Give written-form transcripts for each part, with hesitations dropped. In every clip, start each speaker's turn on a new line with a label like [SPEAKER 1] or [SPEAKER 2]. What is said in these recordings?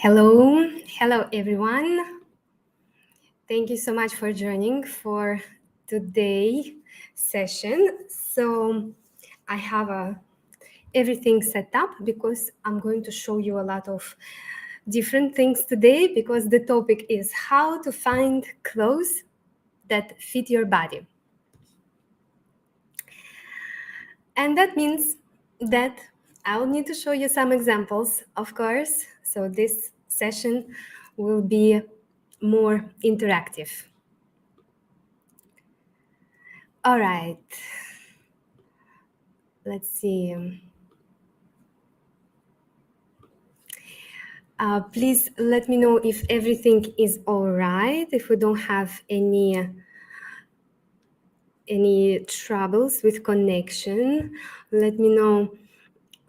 [SPEAKER 1] Hello, hello everyone. Thank you so much for joining for today session. So I have everything set up because I'm going to show you a lot of different things today because the topic is how to find clothes that fit your body. And that means that I'll need to show you some examples, of course. So this session will be more interactive. All right. Let's see. Please let me know if everything is all right, if we don't have any troubles with connection. Let me know,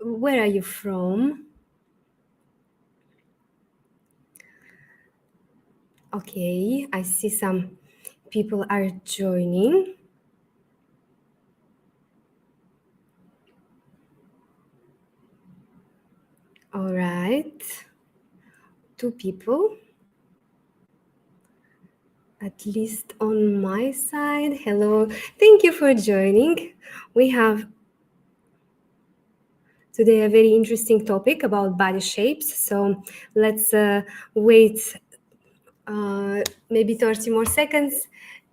[SPEAKER 1] where are you from? Okay, I see some people are joining. All right, 2 people, at least on my side. Hello, thank you for joining. We have today a very interesting topic about body shapes. So let's wait maybe 30 more seconds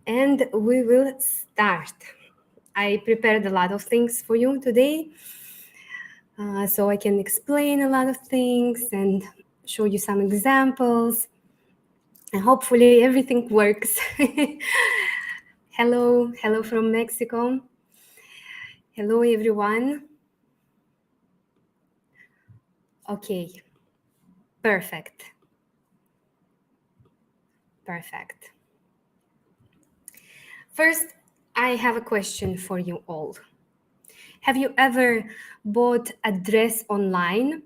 [SPEAKER 1] and we will start. I prepared a lot of things for you today, so I can explain a lot of things and show you some examples, and hopefully everything works. Hello from Mexico. Hello everyone. Okay, perfect. First, I have a question for you all. Have you ever bought a dress online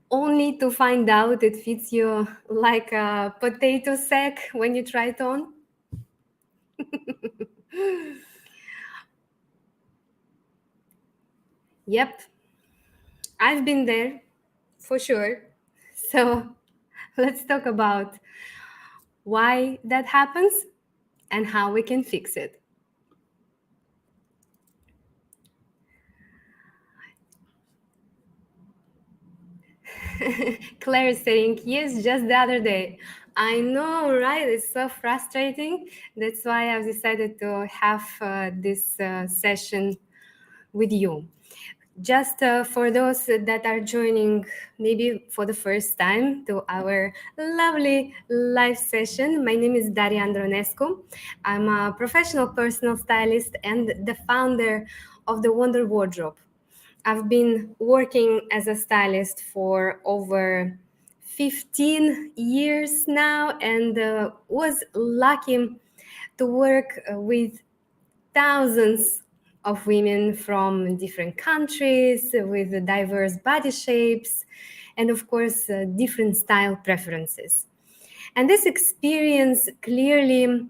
[SPEAKER 1] only to find out it fits you like a potato sack when you try it on? Yep, I've been there for sure. So let's talk about why that happens and how we can fix it. Claire is saying, yes, just the other day. I know, right? It's so frustrating. That's why I've decided to have this session with you. Just for those that are joining maybe for the first time to our lovely live session, my name is Daria Andronescu. I'm a professional personal stylist and the founder of the Wonder Wardrobe. I've been working as a stylist for over 15 years now and was lucky to work with thousands of women from different countries with diverse body shapes and, of course, different style preferences. And this experience clearly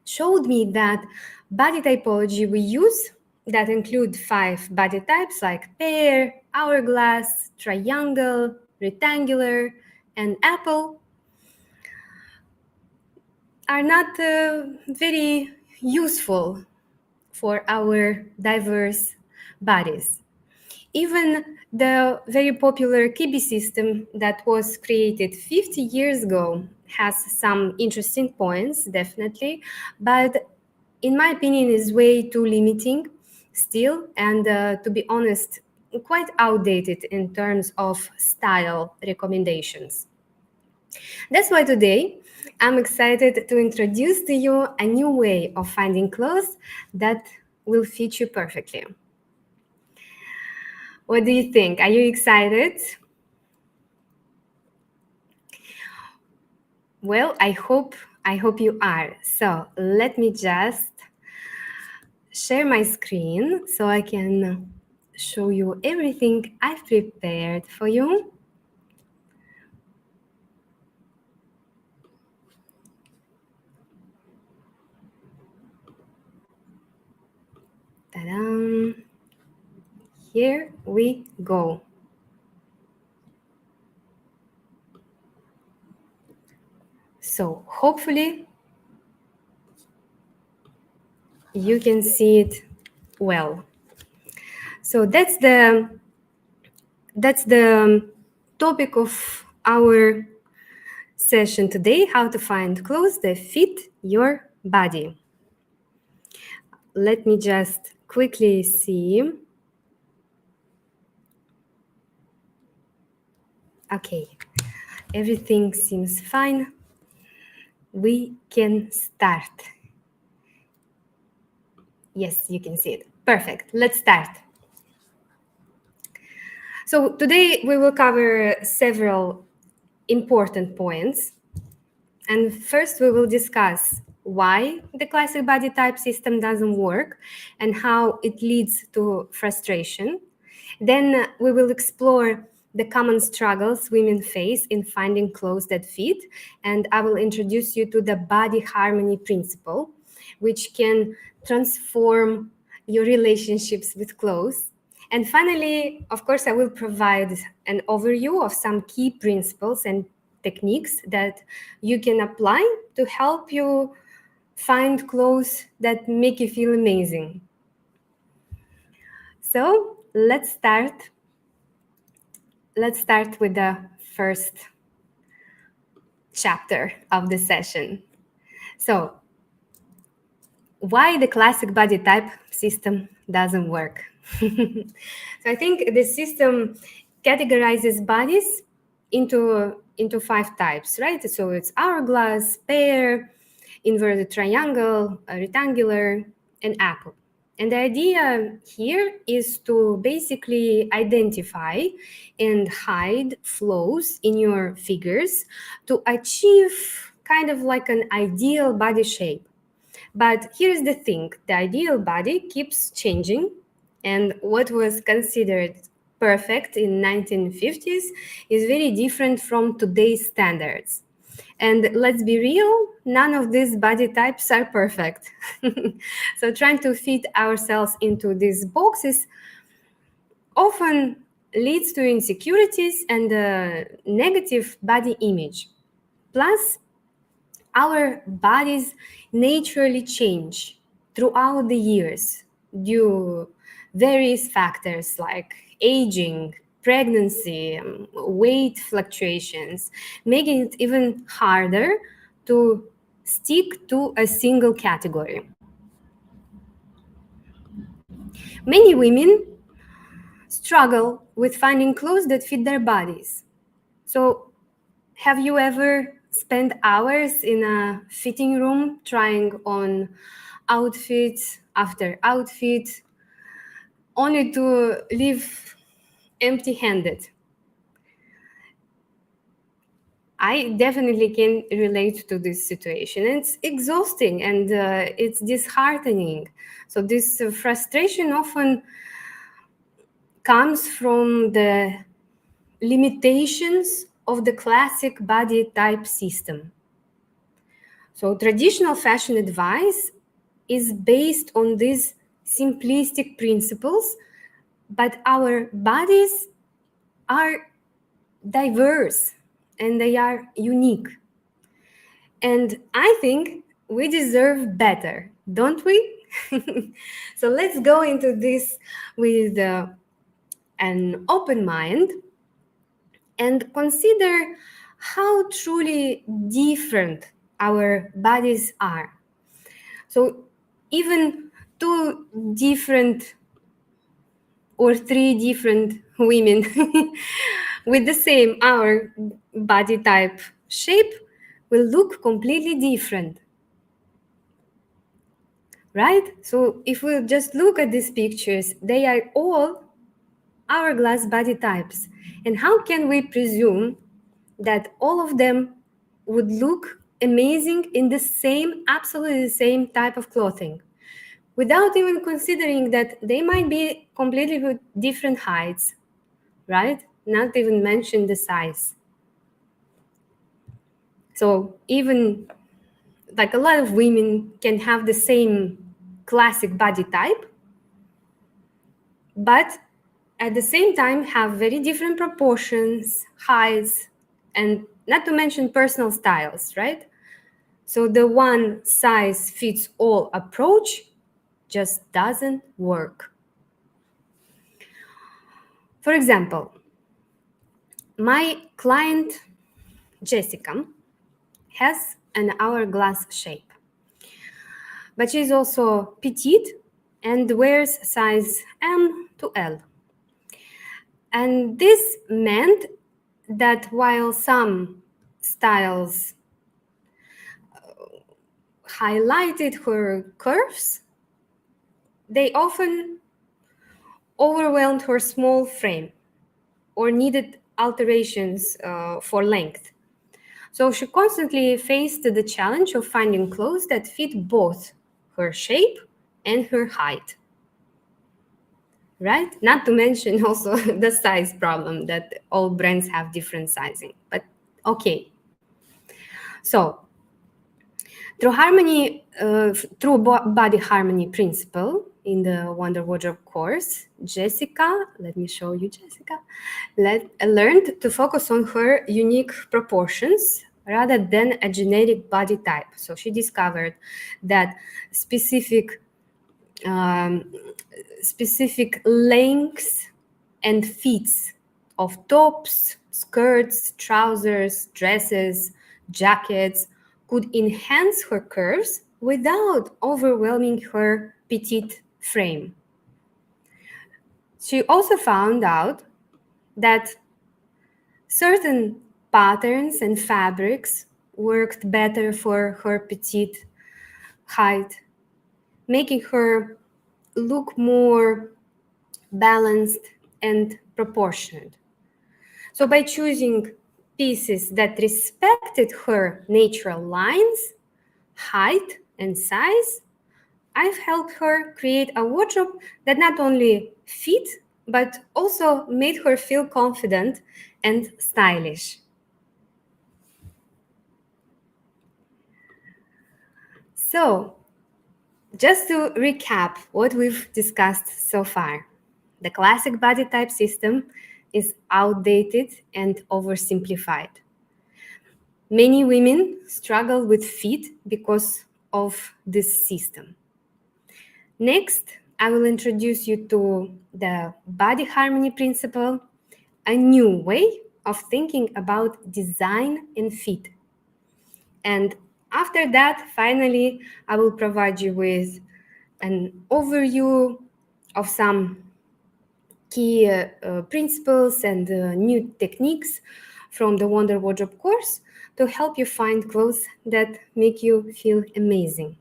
[SPEAKER 1] showed me that body typology we use, that include 5 body types like pear, hourglass, triangle, rectangular, and apple, are not very useful for our diverse bodies. Even the very popular Kibi system that was created 50 years ago has some interesting points, definitely, but in my opinion is way too limiting still, and to be honest, quite outdated in terms of style recommendations. That's why today I'm excited to introduce to you a new way of finding clothes that will fit you perfectly. What do you think? Are you excited? Well, I hope you are. So let me just share my screen so I can show you everything I've prepared for you. Ta-da! Here we go. So hopefully you can see it well. So that's the topic of our session today, how to find clothes that fit your body. Let me just quickly see. Okay, everything seems fine. We can start. Yes, you can see it. Perfect. Let's start. So today we will cover several important points. And first we will discuss why the classic body type system doesn't work and how it leads to frustration. Then we will explore the common struggles women face in finding clothes that fit, and I will introduce you to the body harmony principle, which can transform your relationships with clothes. And finally, of course, I will provide an overview of some key principles and techniques that you can apply to help you find clothes that make you feel amazing. So let's start. Let's start with the first chapter of the session. So, why the classic body type system doesn't work? So I think the system categorizes bodies into 5 types, right? So it's hourglass, pear, inverted triangle, rectangular, and apple. And the idea here is to basically identify and hide flaws in your figures to achieve kind of like an ideal body shape. But here's the thing, the ideal body keeps changing, and what was considered perfect in 1950s is very different from today's standards. And let's be real, none of these body types are perfect. So trying to fit ourselves into these boxes often leads to insecurities and a negative body image. Plus, our bodies naturally change throughout the years due various factors like aging, pregnancy, weight fluctuations, making it even harder to stick to a single category. Many women struggle with finding clothes that fit their bodies. So, have you ever spent hours in a fitting room trying on outfit after outfit only to leave empty-handed? I definitely can relate to this situation. It's exhausting and it's disheartening. So this frustration often comes from the limitations of the classic body type system. So traditional fashion advice is based on these simplistic principles, but our bodies are diverse and they are unique. And I think we deserve better, don't we? So let's go into this with an open mind and consider how truly different our bodies are. So even 2 different or 3 different women with the same our body type shape will look completely different, right? So if we just look at these pictures, they are all hourglass body types. And how can we presume that all of them would look amazing in the same, absolutely the same type of clothing, without even considering that they might be completely with different heights, right? Not even mention the size. So even like a lot of women can have the same classic body type, but at the same time have very different proportions, heights, and not to mention personal styles, right? So the one size fits all approach just doesn't work. For example, my client Jessica has an hourglass shape, but she's also petite and wears size M to L. And this meant that while some styles highlighted her curves, they often overwhelmed her small frame or needed alterations for length. So she constantly faced the challenge of finding clothes that fit both her shape and her height. Right? Not to mention also the size problem that all brands have different sizing. But okay. So through body harmony principle in the Wonder Wardrobe course, Jessica, let me show you Jessica, learned to focus on her unique proportions rather than a generic body type. So she discovered that specific lengths and fits of tops, skirts, trousers, dresses, jackets could enhance her curves without overwhelming her petite frame. She also found out that certain patterns and fabrics worked better for her petite height, making her look more balanced and proportionate. So by choosing pieces that respected her natural lines, height, and size, I've helped her create a wardrobe that not only fit, but also made her feel confident and stylish. So, just to recap what we've discussed so far, the classic body type system is outdated and oversimplified. Many women struggle with fit because of this system. Next, I will introduce you to the body harmony principle, a new way of thinking about design and fit. And after that, finally, I will provide you with an overview of some key principles and new techniques from the Wonder Wardrobe course to help you find clothes that make you feel amazing.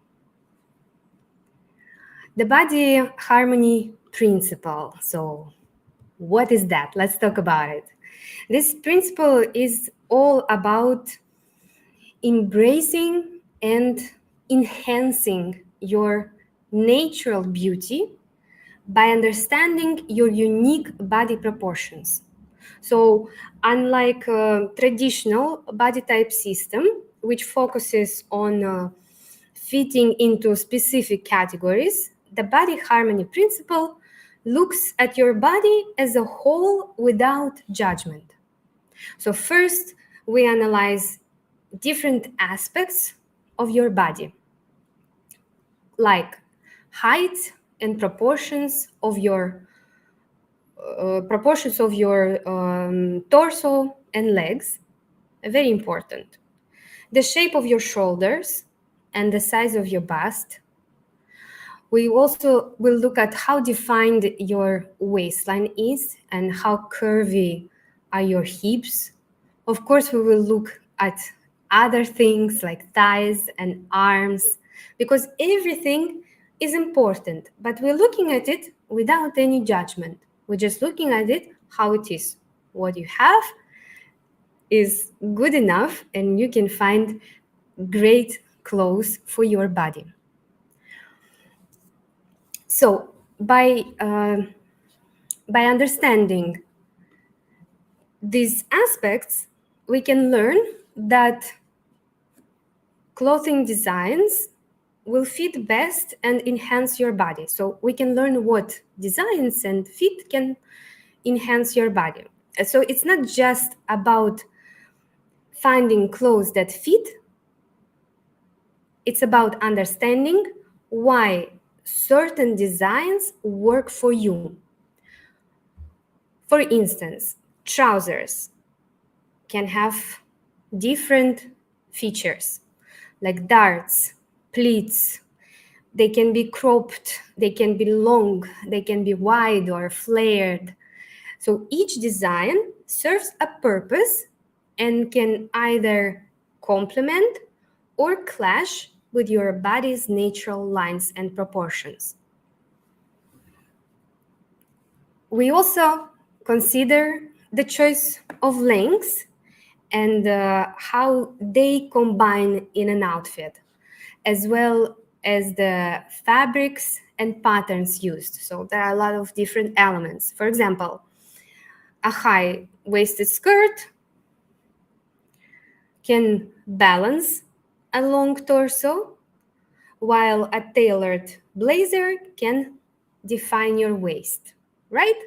[SPEAKER 1] The body harmony principle. So, what is that? Let's talk about it. This principle is all about embracing and enhancing your natural beauty by understanding your unique body proportions. So, unlike a traditional body type system, which focuses on fitting into specific categories, the body harmony principle looks at your body as a whole without judgment. So, first, we analyze different aspects of your body, like height and proportions of your torso and legs, very important. The shape of your shoulders and the size of your bust. We also will look at how defined your waistline is and how curvy are your hips. Of course, we will look at other things like thighs and arms, because everything is important, but we're looking at it without any judgment. We're just looking at it how it is. What you have is good enough, and you can find great clothes for your body. So by understanding these aspects, we can learn that clothing designs will fit best and enhance your body. So we can learn what designs and fit can enhance your body. So it's not just about finding clothes that fit, It's about understanding why certain designs work for you. For instance, trousers can have different features like darts, pleats. They can be cropped, they can be long, they can be wide or flared. So each design serves a purpose and can either complement or clash with your body's natural lines and proportions. We also consider the choice of lengths and how they combine in an outfit, as well as the fabrics and patterns used. So there are a lot of different elements. For example, a high-waisted skirt can balance a long torso, while a tailored blazer can define your waist, right?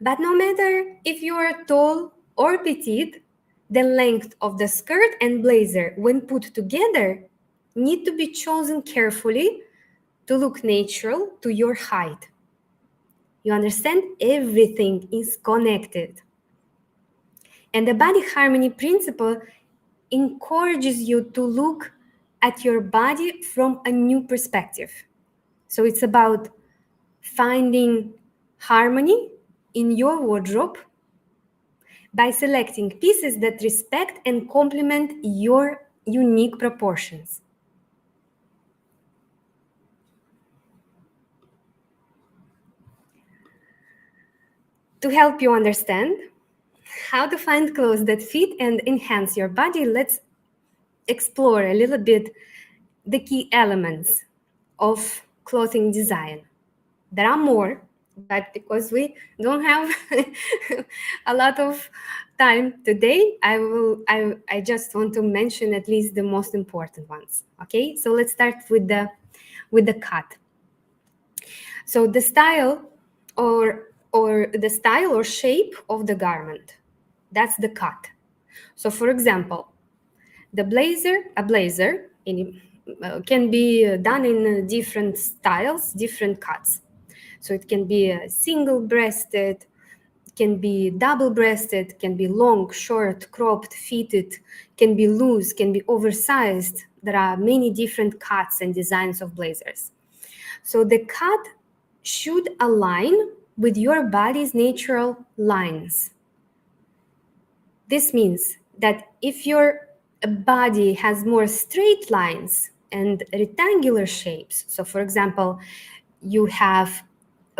[SPEAKER 1] But no matter if you are tall or petite, the length of the skirt and blazer, when put together, need to be chosen carefully to look natural to your height. You understand? Everything is connected. And the body harmony principle encourages you to look at your body from a new perspective. So it's about finding harmony in your wardrobe by selecting pieces that respect and complement your unique proportions. To help you understand how to find clothes that fit and enhance your body, let's explore a little bit the key elements of clothing design. There are more, but because we don't have a lot of time today, I just want to mention at least the most important ones. Okay, so let's start with the cut. So the style or the style or shape of the garment, that's the cut. So for example, a blazer can be done in different styles, different cuts. So it can be single-breasted, can be double-breasted, can be long, short, cropped, fitted, can be loose, can be oversized. There are many different cuts and designs of blazers. So the cut should align with your body's natural lines. This means that if your body has more straight lines and rectangular shapes, so for example, you have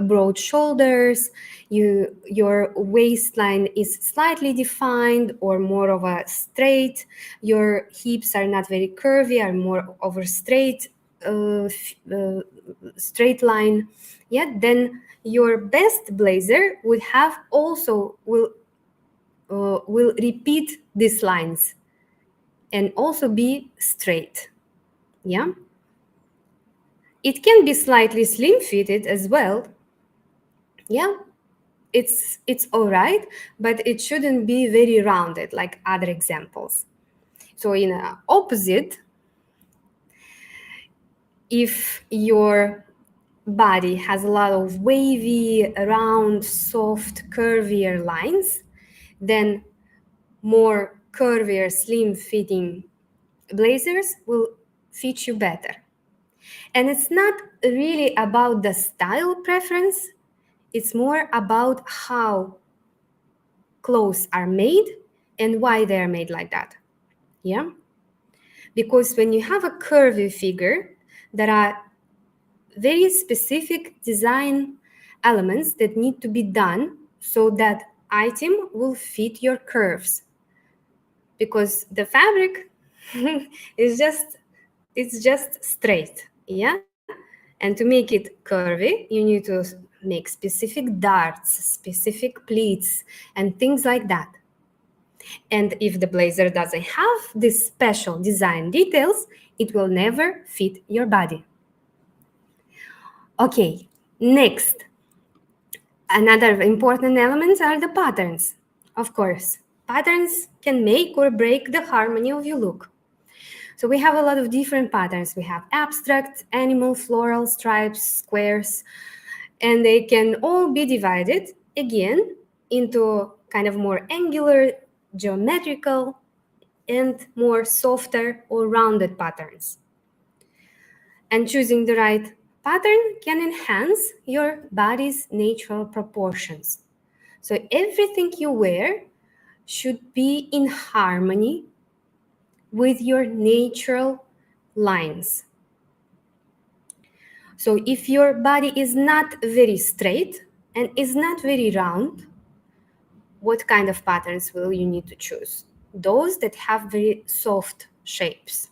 [SPEAKER 1] broad shoulders, your waistline is slightly defined or more of a straight, your hips are not very curvy, are more of a straight straight line, yeah, then your best blazer would have also will repeat these lines and also be straight. Yeah, it can be slightly slim fitted as well. Yeah, it's all right, but it shouldn't be very rounded like other examples. So in a opposite, if your body has a lot of wavy, round, soft, curvier lines, then more curvier, slim fitting blazers will fit you better. And it's not really about the style preference, it's more about how clothes are made and why they're made like that. Yeah? Because when you have a curvy figure, there are very specific design elements that need to be done so that item will fit your curves. Because the fabric is just straight, yeah? And to make it curvy, you need to make specific darts, specific pleats, and things like that. And if the blazer doesn't have these special design details, it will never fit your body. Okay, next. Another important element are the patterns. Of course, patterns can make or break the harmony of your look. So we have a lot of different patterns. We have abstract, animal, floral, stripes, squares, and they can all be divided again into kind of more angular, geometrical, and more softer or rounded patterns. And choosing the right pattern can enhance your body's natural proportions. So everything you wear should be in harmony with your natural lines. So if your body is not very straight and is not very round, what kind of patterns will you need to choose? Those that have very soft shapes.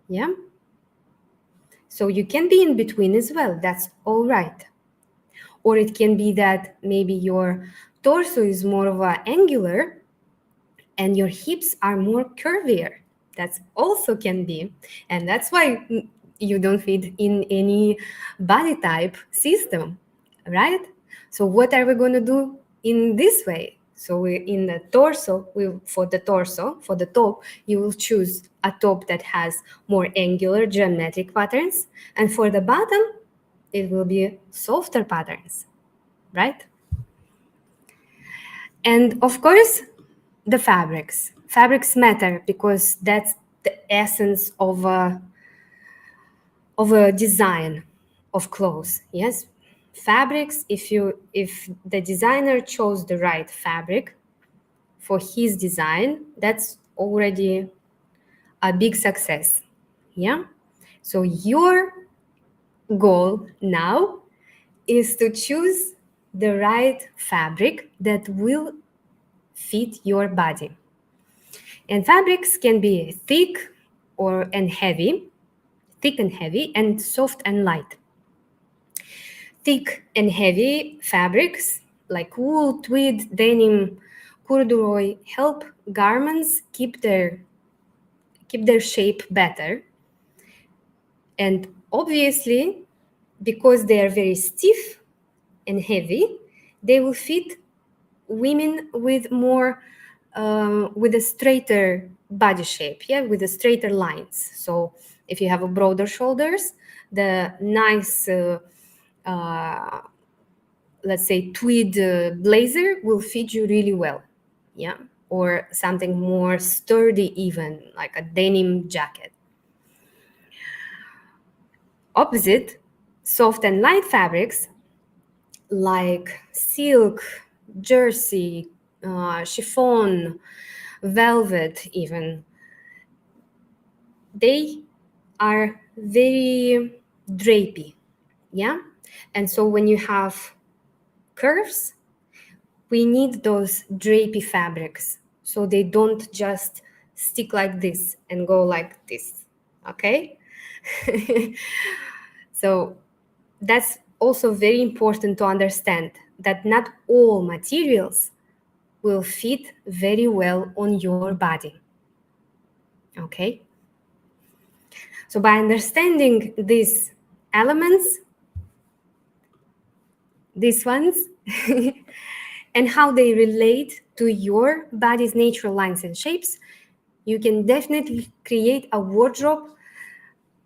[SPEAKER 1] Yeah? So you can be in between as well. That's all right. Or it can be that maybe your torso is more of an angular and your hips are more curvier. That's also can be. And that's why you don't fit in any body type system, right? So what are we going to do in this way? So in the torso, for the top, you will choose a top that has more angular geometric patterns. And for the bottom, it will be softer patterns, right? And of course, the fabrics. Fabrics matter because that's the essence of a design of clothes. Yes, fabrics. If the designer chose the right fabric for his design, that's already a big success. Yeah. So your goal now is to choose the right fabric that will fit your body. And fabrics can be thick and heavy, and soft and light. Thick and heavy fabrics like wool, tweed, denim, corduroy help garments keep their shape better. And obviously, because they are very stiff and heavy, they will fit women with more with a straighter body shape, yeah, with the straighter lines. So if you have a broader shoulders, the nice let's say tweed blazer will fit you really well, yeah, or something more sturdy, even like a denim jacket. Opposite, soft and light fabrics like silk, jersey, chiffon, velvet, even, they are very drapey, yeah. And so when you have curves, we need those drapey fabrics so they don't just stick like this and go like this, okay? So that's also very important to understand that not all materials will fit very well on your body, okay? So by understanding these elements, these ones, and how they relate to your body's natural lines and shapes, you can definitely create a wardrobe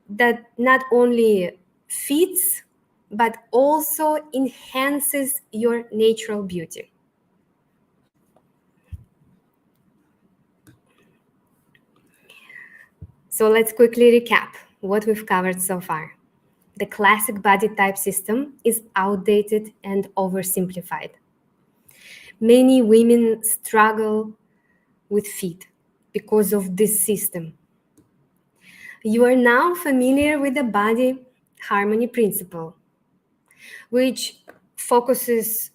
[SPEAKER 1] that not only fits, but also enhances your natural beauty. So let's quickly recap what we've covered so far. The classic body type system is outdated and oversimplified. Many women struggle with fit because of this system. You are now familiar with the body harmony principle, which focuses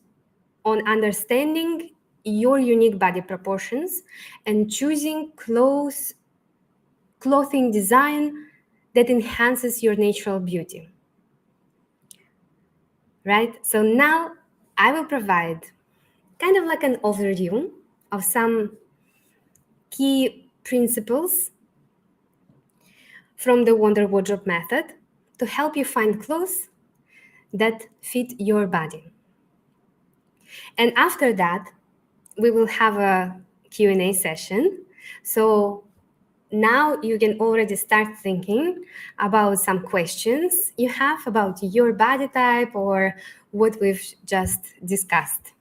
[SPEAKER 1] on understanding your unique body proportions and choosing clothing design that enhances your natural beauty. Right? So now I will provide kind of like an overview of some key principles from the Wonder Wardrobe method to help you find clothes that fit your body. And after that, we will have a Q&A session. So now you can already start thinking about some questions you have about your body type or what we've just discussed.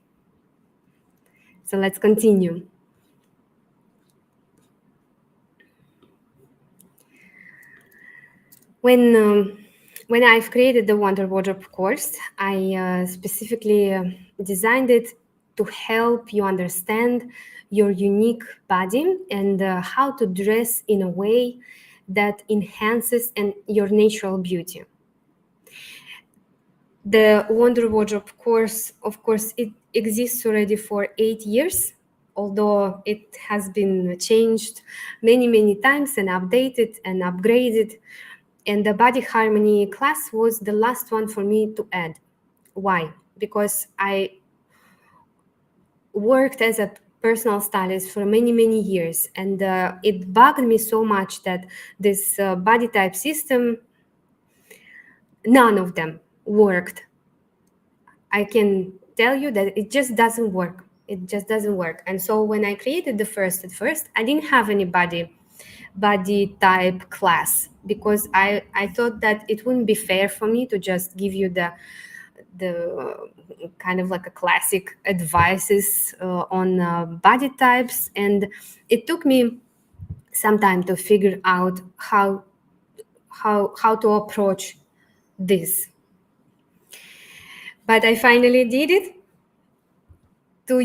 [SPEAKER 1] So let's continue. When I've created the Wonder Wardrobe course, I specifically designed it to help you understand your unique body and how to dress in a way that enhances your natural beauty. The Wonder Wardrobe course, of course, it exists already for 8 years, although it has been changed many times and updated and upgraded. And the Body Harmony class was the last one for me to add. Why? Because I worked as a personal stylist for many years, and it bugged me so much that this body type system, none of them worked. I can tell you that it just doesn't work. It just doesn't work. And so when I created at first, I didn't have any body type class, because I thought that it wouldn't be fair for me to just give you the kind of like a classic advices on body types. And it took me some time to figure out how to approach this. But I finally did it. 3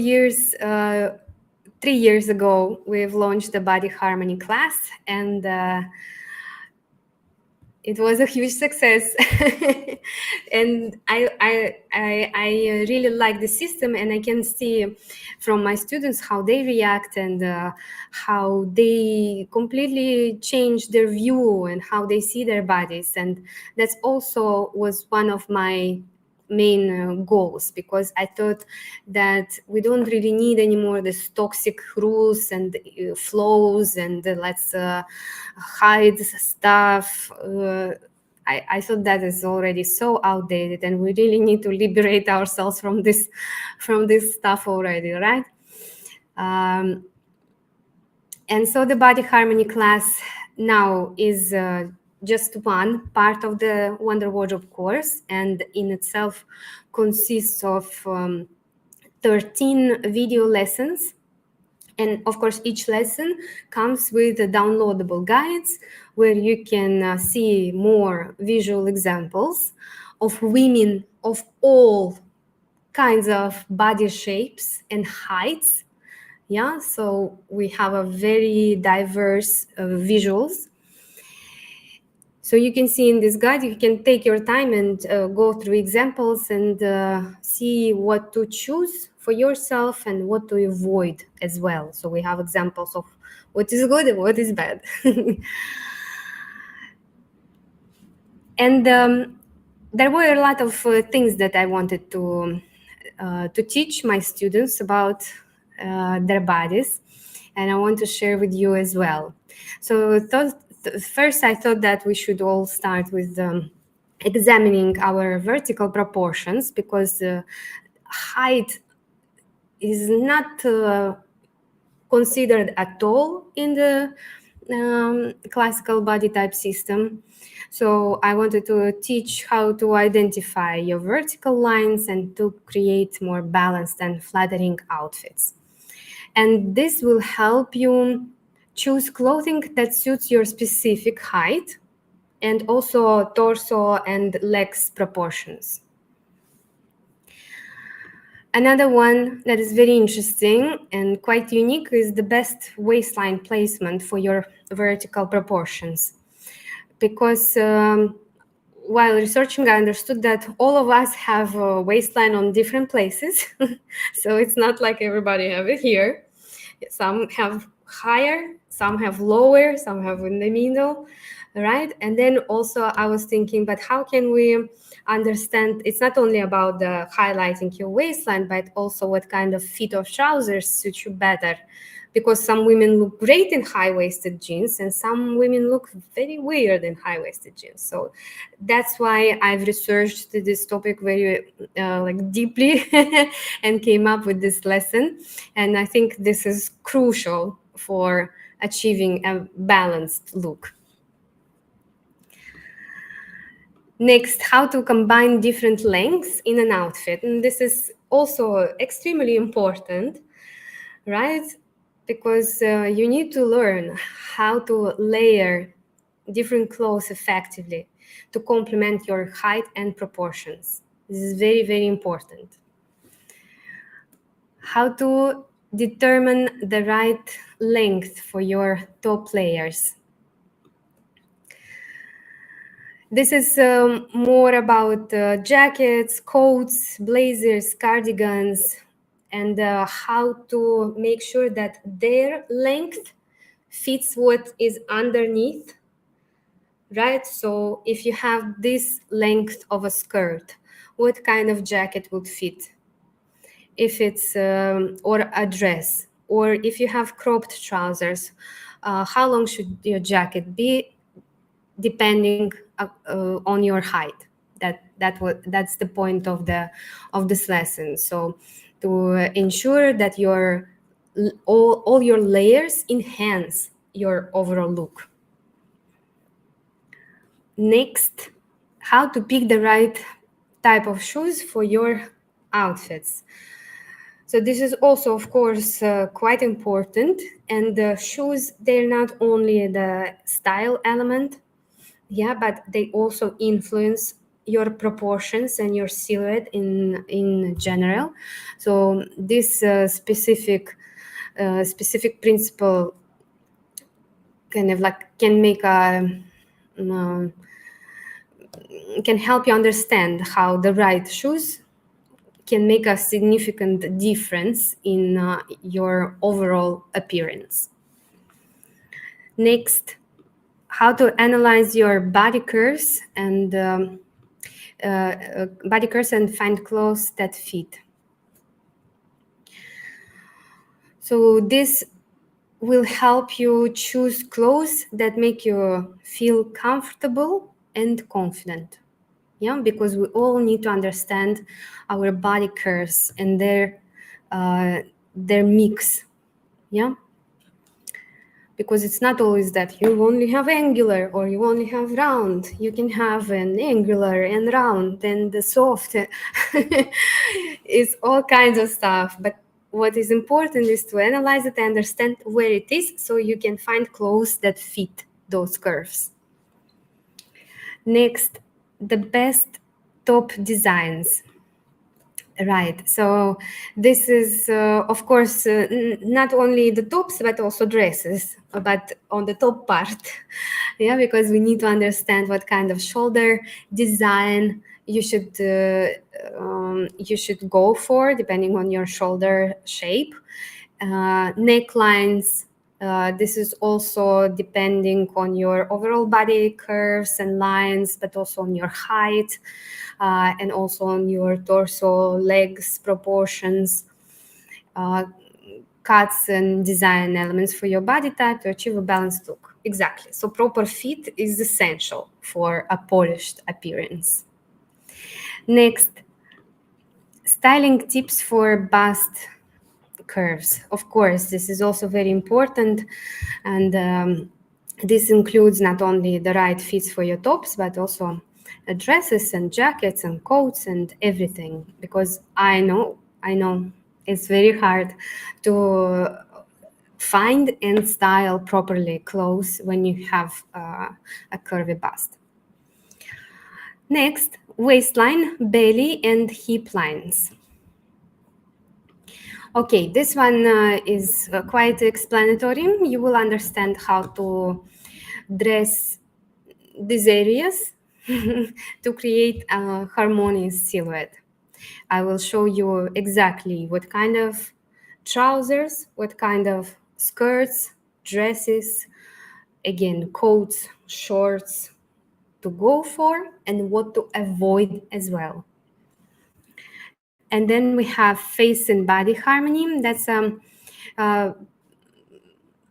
[SPEAKER 1] years ago, we've launched the Body Harmony class, and it was a huge success. And I really like the system, and I can see from my students how they react and how they completely change their view and how they see their bodies. And that's also was one of my main goals, because I thought that we don't really need anymore this toxic rules and flows and let's hide stuff. I thought that is already so outdated, and we really need to liberate ourselves from this stuff already, right? And so the Body Harmony class now is just one part of the Wonder Wardrobe course, and in itself consists of 13 video lessons. And of course, each lesson comes with downloadable guides where you can see more visual examples of women of all kinds of body shapes and heights. Yeah, so we have a very diverse visuals. So you can see in this guide, you can take your time and go through examples and see what to choose for yourself and what to avoid as well. So we have examples of what is good and what is bad. And there were a lot of things that I wanted to teach my students about their bodies, and I want to share with you as well. So first, I thought that we should all start with examining our vertical proportions, because height is not considered at all in the classical body type system. So I wanted to teach how to identify your vertical lines and to create more balanced and flattering outfits. And this will help you choose clothing that suits your specific height and also torso and legs proportions. Another one that is very interesting and quite unique is the best waistline placement for your vertical proportions. Because while researching, I understood that all of us have a waistline on different places. So it's not like everybody have it here. Some have higher, some have lower, some have in the middle, right? And then also I was thinking, but how can we understand, it's not only about the highlighting your waistline, but also what kind of fit of trousers suit you better. Because some women look great in high-waisted jeans and some women look very weird in high-waisted jeans. So that's why I've researched this topic very deeply and came up with this lesson. And I think this is crucial for achieving a balanced look. Next, how to combine different lengths in an outfit. And this is also extremely important, right? Because you need to learn how to layer different clothes effectively to complement your height and proportions. This is very, very important. How to determine the right length for your top layers. This is more about jackets, coats, blazers, cardigans, and how to make sure that their length fits what is underneath, right? So if you have this length of a skirt, what kind of jacket would fit? If it's, or a dress, or if you have cropped trousers, how long should your jacket be? Depending on your height. That's the point of this lesson. So to ensure that all your layers enhance your overall look. Next, how to pick the right type of shoes for your outfits. So this is also, of course, quite important. And the shoes, they're not only the style element, yeah, but they also influence your proportions and your silhouette in general. So this specific principle kind of like can make can help you understand how the right shoes can make a significant difference in your overall appearance. Next, how to analyze your body curves and find clothes that fit. So this will help you choose clothes that make you feel comfortable and confident. Yeah, because we all need to understand our body curves and their mix. Yeah, because it's not always that you only have angular or you only have round. You can have an angular and round and the soft. It's all kinds of stuff. But what is important is to analyze it and understand where it is so you can find clothes that fit those curves. Next, the best top designs. Right. So this is, of course, not only the tops, but also dresses, but on the top part. Yeah, because we need to understand what kind of shoulder design you should go for, depending on your shoulder shape. Necklines. This is also depending on your overall body curves and lines, but also on your height. And also on your torso, legs, proportions, cuts and design elements for your body type to achieve a balanced look. Exactly. So proper fit is essential for a polished appearance. Next, styling tips for bust curves. Of course, this is also very important. And this includes not only the right fits for your tops, but also dresses and jackets and coats and everything, because I know it's very hard to find and style properly clothes when you have a curvy bust. Next, waistline, belly, and hip lines. Okay, this one is quite explanatory. You will understand how to dress these areas to create a harmonious silhouette. I will show you exactly what kind of trousers, what kind of skirts, dresses, again, coats, shorts to go for, and what to avoid as well. And then we have face and body harmony. That's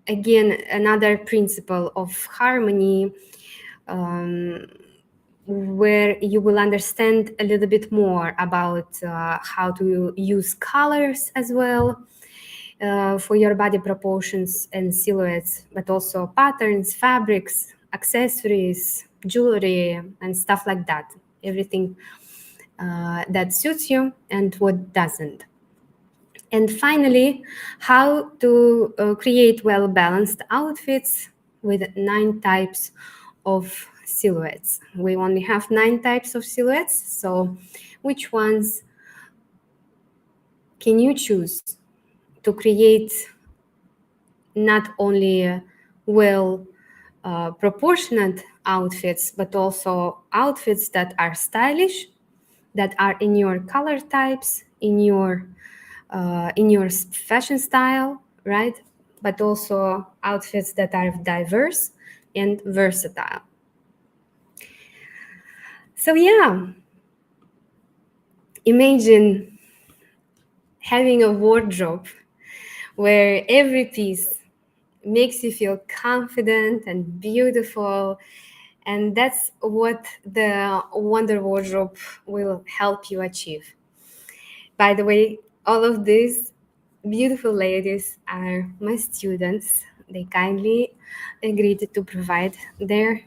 [SPEAKER 1] again another principle of harmony, where you will understand a little bit more about how to use colors as well, for your body proportions and silhouettes, but also patterns, fabrics, accessories, jewelry, and stuff like that. Everything that suits you and what doesn't. And finally, how to create well-balanced outfits with 9 types of silhouettes. We only have 9 types of silhouettes, so which ones can you choose to create not only well proportionate outfits, but also outfits that are stylish, that are in your color types, in your fashion style, right? But also outfits that are diverse and versatile. So yeah, imagine having a wardrobe where every piece makes you feel confident and beautiful. And that's what the Wonder Wardrobe will help you achieve. By the way, all of these beautiful ladies are my students. They kindly agreed to provide their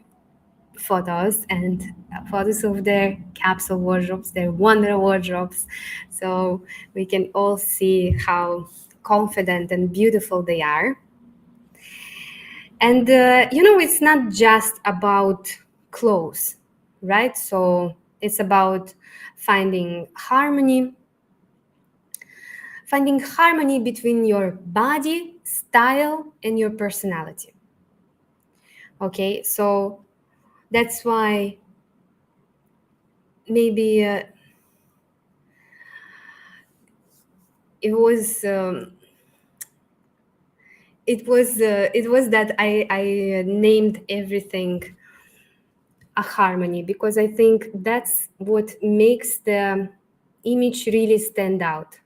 [SPEAKER 1] photos and photos of their capsule wardrobes, their wonder wardrobes, so we can all see how confident and beautiful they are. And it's not just about clothes, right? So it's about finding harmony between your body, style, and your personality. Okay, so that's why maybe it was that I named everything a harmony, because I think that's what makes the image really stand out.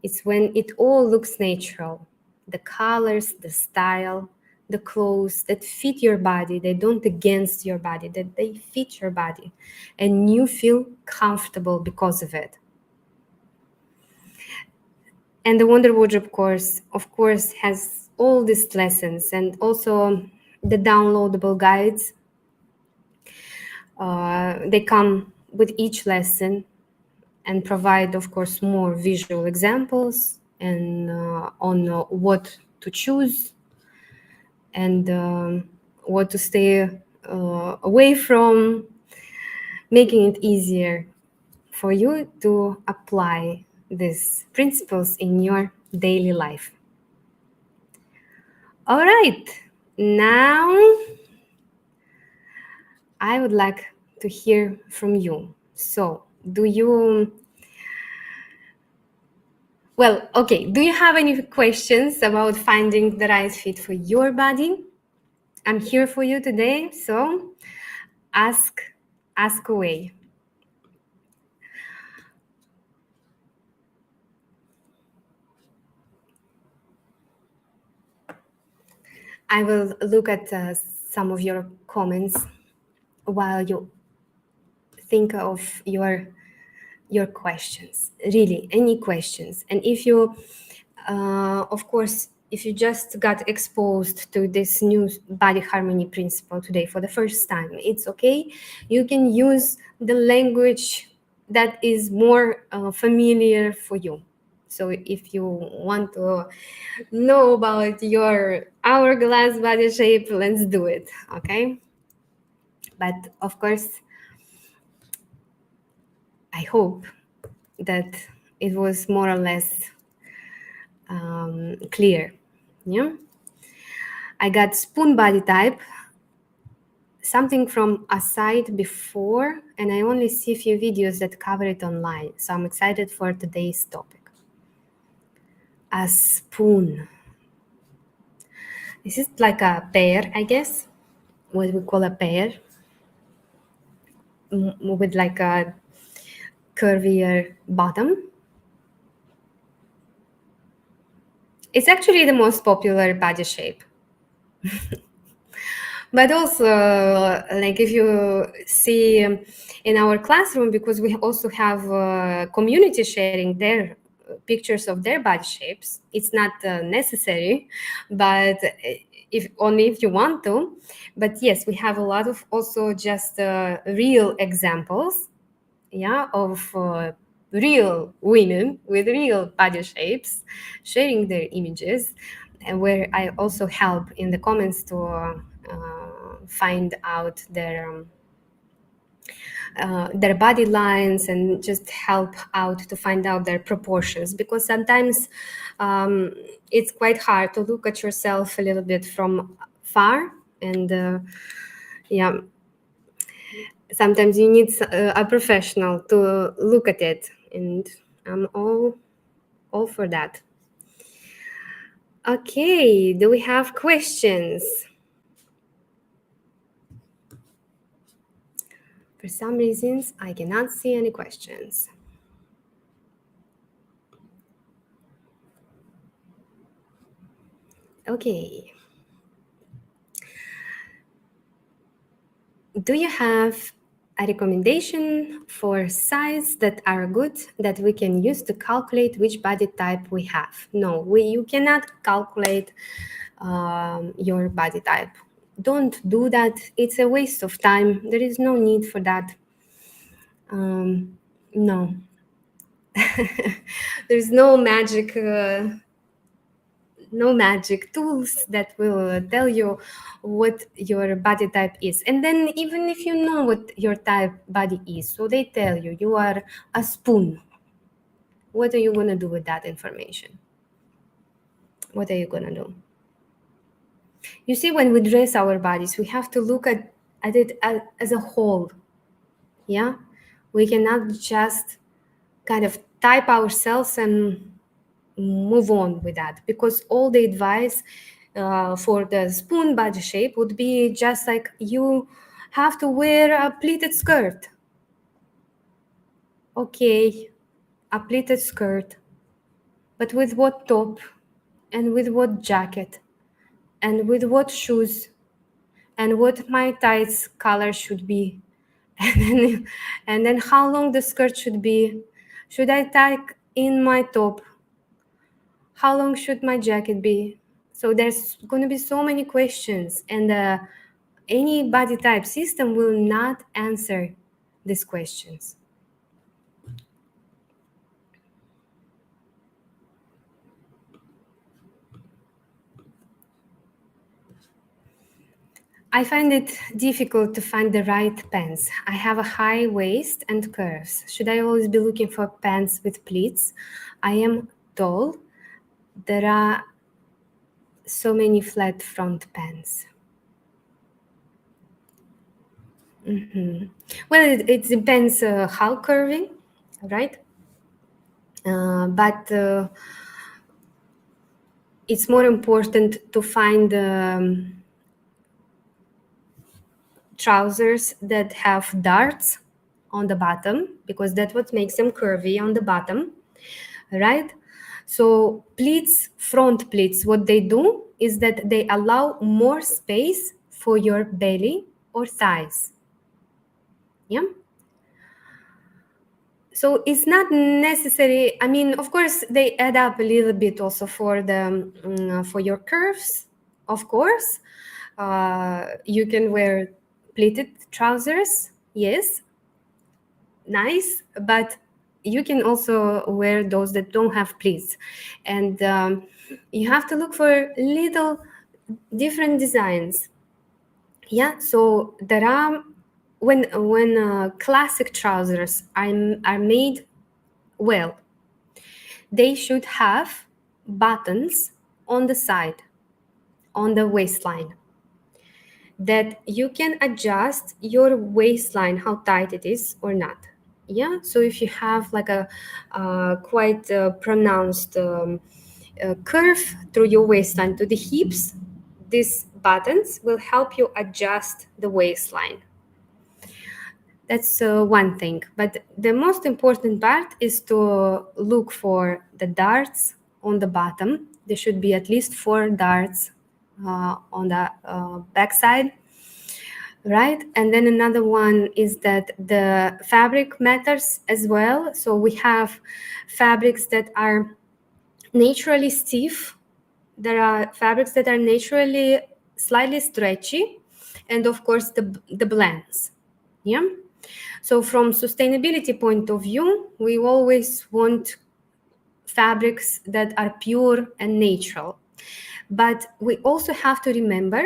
[SPEAKER 1] It's when it all looks natural. The colors, the style, the clothes that fit your body, they don't against your body, that they fit your body, and you feel comfortable because of it. And the Wonder Wardrobe course, of course, has all these lessons and also the downloadable guides. They come with each lesson and provide, of course, more visual examples and on what to choose and what to stay away from, making it easier for you to apply these principles in your daily life. All right, now I would like to hear from you. So, do you have any questions about finding the right fit for your body? I'm here for you today, so ask away. I will look at some of your comments while you think of your questions. Really, any questions. And if you, of course, if you just got exposed to this new body harmony principle today for the first time, it's okay. You can use the language that is more familiar for you. So if you want to know about your hourglass body shape, let's do it, okay? But of course, I hope that it was more or less clear. Yeah, I got spoon body type, something from a site before, and I only see a few videos that cover it online. So I'm excited for today's topic. A spoon. This is like a pear, I guess, what we call a pear, with like a curvier bottom. It's actually the most popular body shape. But also, like if you see in our classroom, because we also have community sharing there pictures of their body shapes. It's not necessary, but if only if you want to. But yes, we have a lot of also just real examples, yeah, of real women with real body shapes sharing their images, and where I also help in the comments to find out their body lines and just help out to find out their proportions, because sometimes it's quite hard to look at yourself a little bit from far, and yeah, sometimes you need a professional to look at it, and I'm all for that. Okay, do we have questions? For some reasons, I cannot see any questions. Okay. Do you have a recommendation for size that are good that we can use to calculate which body type we have? No, you cannot calculate your body type. Don't do that. It's a waste of time. There is no need for that. No. There's no magic tools that will tell you what your body type is. And then even if you know what your type body is, so they tell you you are a spoon, what are you going to do with that information? What are you going to do? You see, when we dress our bodies, we have to look at it as a whole. Yeah, we cannot just kind of type ourselves and move on with that, because all the advice for the spoon body shape would be just like, you have to wear a pleated skirt. Okay, a pleated skirt, but with what top, and with what jacket, and with what shoes, and what my tights color should be, and then how long the skirt should be. Should I tuck in my top? How long should my jacket be? So there's going to be so many questions, and any body type system will not answer these questions. I find it difficult to find the right pants. I have a high waist and curves. Should I always be looking for pants with pleats? I am tall. There are so many flat front pants. Well, it depends how curvy, right? But it's more important to find trousers that have darts on the bottom, because that's what makes them curvy on the bottom, right? So pleats, front pleats, what they do is that they allow more space for your belly or thighs. Yeah. So it's not necessary. I mean, of course, they add up a little bit also for the for your curves. Of course, you can wear pleated trousers. Yes, nice, but you can also wear those that don't have pleats, and you have to look for little different designs. Yeah, so there are when classic trousers are made well, they should have buttons on the side, on the waistline, that you can adjust your waistline, how tight it is or not. Yeah, so if you have like a quite pronounced curve through your waistline to the hips, these buttons will help you adjust the waistline. That's one thing. But the most important part is to look for the darts on the bottom. There should be at least 4 darts on the backside. right? And then another one is that the fabric matters as well. So we have fabrics that are naturally stiff. There are fabrics that are naturally slightly stretchy, and of course the blends. Yeah. So from sustainability point of view, we always want fabrics that are pure and natural. But we also have to remember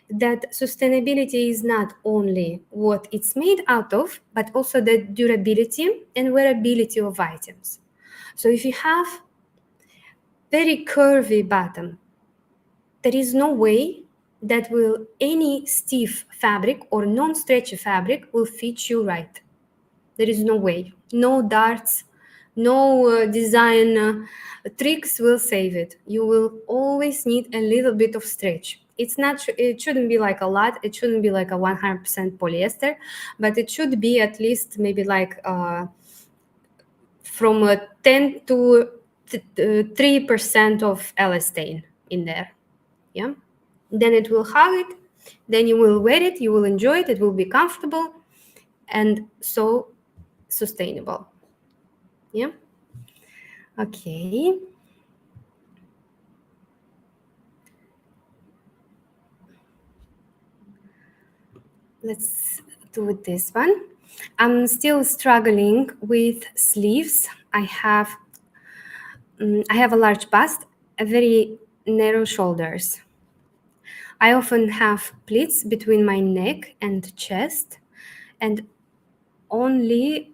[SPEAKER 1] that sustainability is not only what it's made out of, but also the durability and wearability of items. So if you have very curvy bottom, there is no way that will any stiff fabric or non-stretchy fabric will fit you right. There is no way. No darts, no design tricks will save it. You will always need a little bit of stretch. It's not. It shouldn't be like a lot. It shouldn't be like a 100% polyester, but it should be at least maybe like from 10 to 3% of elastane in there. Yeah. Then it will hug it. Then you will wear it. You will enjoy it. It will be comfortable, and so sustainable. Yeah. Okay. Let's do this one. I'm still struggling with sleeves. I have a large bust, a very narrow shoulders. I often have pleats between my neck and chest, and only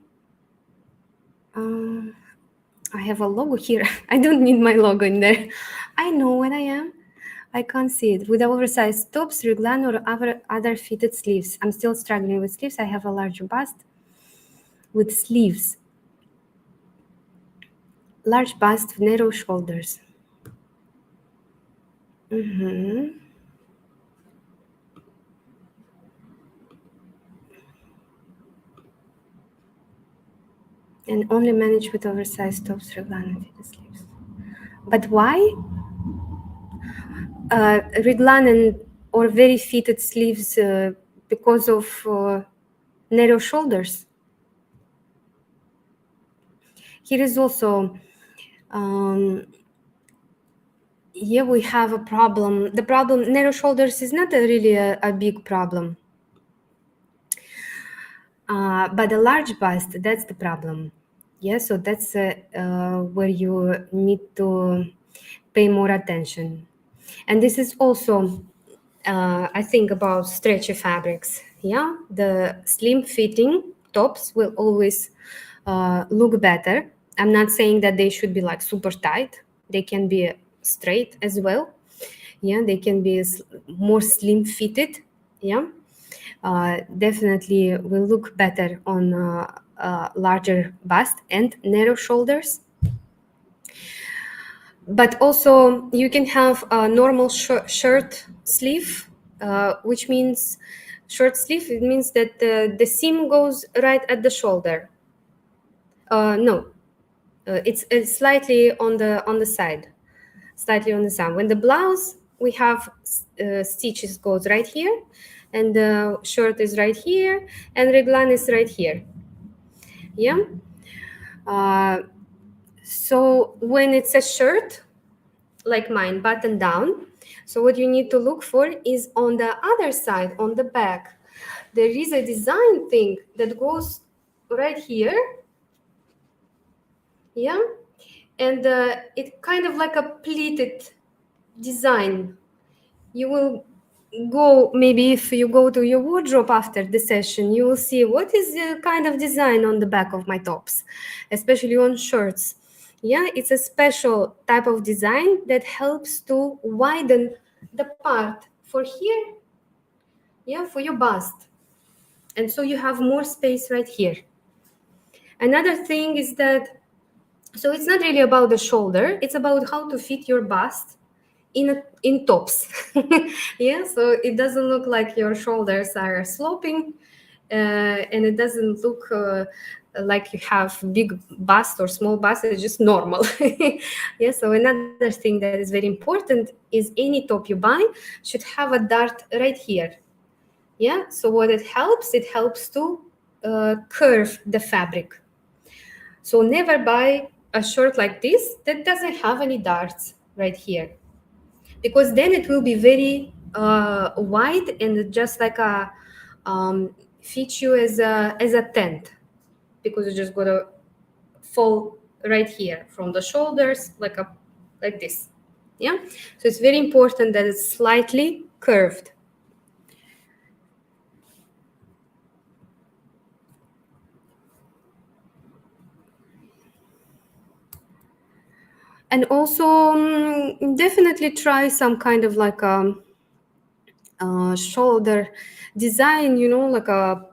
[SPEAKER 1] I have a logo here. I don't need my logo in there. I know what I am. I can't see it. With oversized tops, raglan, or other fitted sleeves. I'm still struggling with sleeves. I have a larger bust with sleeves. Large bust, narrow shoulders. And only manage with oversized tops, raglan, and fitted sleeves. But why? Raglan and or very fitted sleeves because of narrow shoulders. Here is also, here we have a problem. The problem, narrow shoulders is not really a big problem. But a large bust, that's the problem. Yeah, so that's where you need to pay more attention. And this is also, I think, about stretchy fabrics. Yeah, the slim fitting tops will always look better. I'm not saying that they should be like super tight. They can be straight as well. Yeah, they can be more slim fitted. Yeah, definitely will look better on larger bust and narrow shoulders. But also you can have a normal shirt sleeve, which means short sleeve. It means that the seam goes right at the shoulder. No, it's slightly on the side, slightly on the side. When the blouse, we have stitches goes right here, and the shirt is right here, and raglan is right here. Yeah. So when it's a shirt like mine, button down, so what you need to look for is on the other side, on the back, there is a design thing that goes right here. Yeah. And it kind of like a pleated design. You will go, maybe if you go to your wardrobe after the session, you will see what is the kind of design on the back of my tops, especially on shirts. Yeah, it's a special type of design that helps to widen the part for here, yeah, for your bust. And so you have more space right here. Another thing is that, so it's not really about the shoulder, it's about how to fit your bust in tops. Yeah, so it doesn't look like your shoulders are sloping, and it doesn't look like you have big bust or small bust. It's just normal. Yeah, so another thing that is very important is any top you buy should have a dart right here. Yeah, so what it helps to curve the fabric. So never buy a shirt like this that doesn't have any darts right here, because then it will be very wide and just like a fit you as a tent, because you just gotta fall right here from the shoulders like this. Yeah, so it's very important that it's slightly curved. And also definitely try some kind of like shoulder design, like a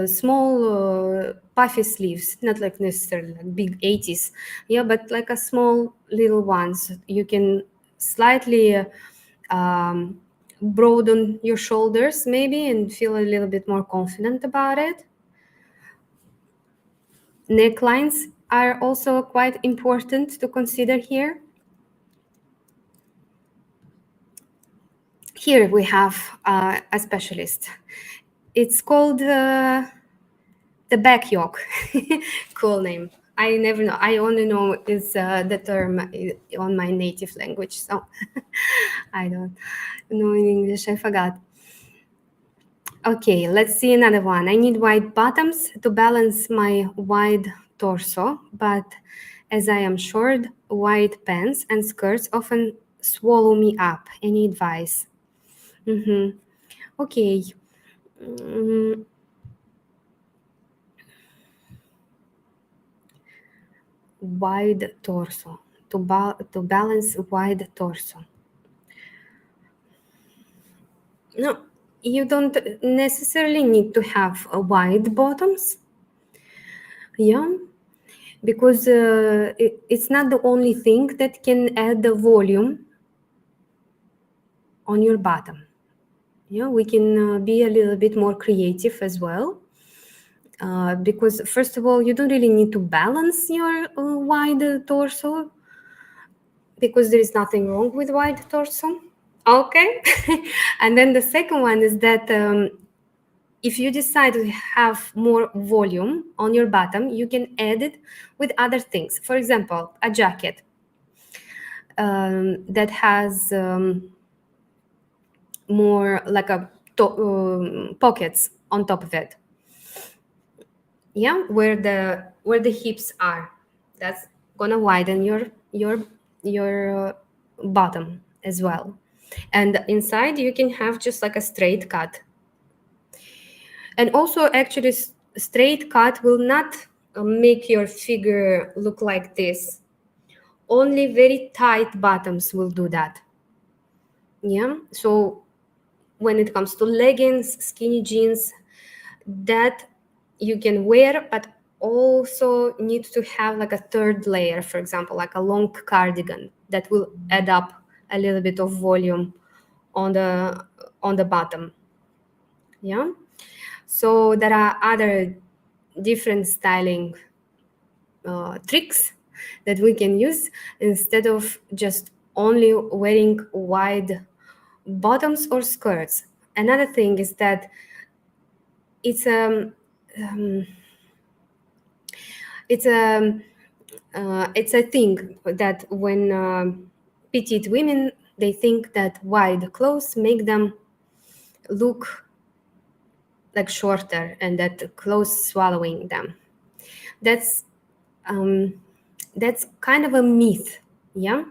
[SPEAKER 1] small puffy sleeves, not like necessarily like big 80s, yeah, but like a small little ones. You can slightly broaden your shoulders maybe and feel a little bit more confident about it. Necklines are also quite important to consider here. Here we have a specialist. It's called the back yoke. Cool name. I never know. I only know is the term on my native language, so I don't know in English. I forgot. Okay, let's see another one. I need wide bottoms to balance my wide torso, but as I am short, wide pants and skirts often swallow me up. Any advice? Mm-hmm. Okay. Mm, wide torso to balance wide torso. No, you don't necessarily need to have a wide bottoms. Yeah, because it's not the only thing that can add the volume on your bottom. Yeah, we can be a little bit more creative as well. Because first of all, you don't really need to balance your wide torso, because there is nothing wrong with wide torso. Okay. And then the second one is that if you decide to have more volume on your bottom, you can add it with other things. For example, a jacket that has more like pockets on top of it. Yeah, where the hips are. That's gonna widen your bottom as well. And inside you can have just like a straight cut. And also, actually, straight cut will not make your figure look like this. Only very tight bottoms will do that. Yeah. So when it comes to leggings, skinny jeans, that you can wear, but also need to have like a third layer, for example, like a long cardigan that will add up a little bit of volume on the bottom. Yeah. So there are other different styling tricks that we can use instead of just only wearing wide bottoms or skirts. Another thing is that it's um, it's a it's a thing that when petite women, they think that wide clothes make them look like shorter and that clothes swallowing them. That's um, that's kind of a myth. Yeah,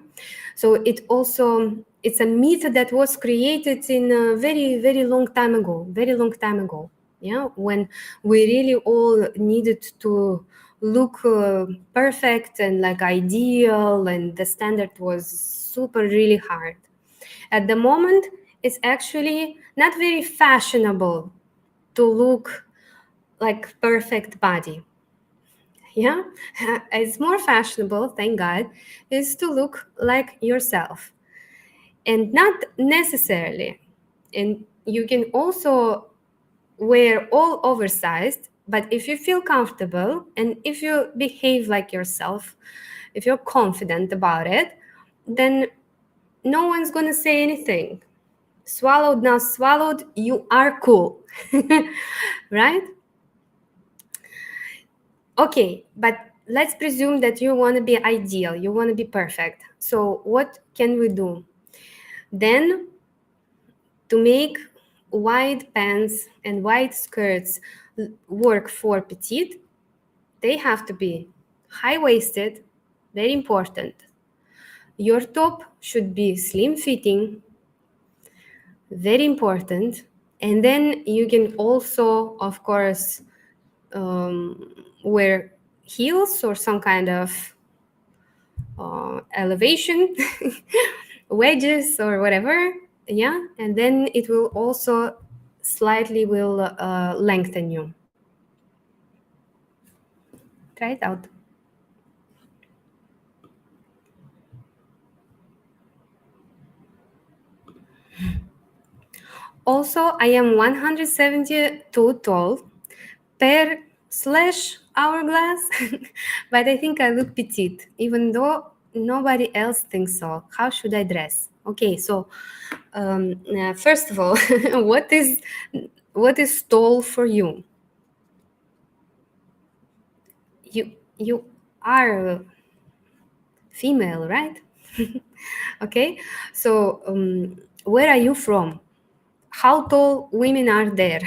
[SPEAKER 1] so it's a myth that was created in a very long time ago. Yeah, when we really all needed to look perfect and like ideal, and the standard was super really hard. At the moment, it's actually not very fashionable to look like perfect body. Yeah, it's more fashionable, thank God, is to look like yourself, and not necessarily. And you can also wear all oversized, but if you feel comfortable and if you behave like yourself, if you're confident about it, then no one's going to say anything. Swallowed, not swallowed, you are cool. Right? Okay, but let's presume that you want to be ideal, you want to be perfect. So what can we do? Then, to make wide pants and wide skirts work for petite, they have to be high-waisted, very important. Your top should be slim fitting, very important. And then you can also, of course, wear heels or some kind of elevation, wedges or whatever. Yeah, and then it will also slightly will lengthen you. Try it out. Also, I am 172 tall, per slash hourglass, but I think I look petite, even though nobody else thinks so. How should I dress? Okay, so first of all, what is tall for you? You are female, right? Okay, so where are you from? How tall women are there?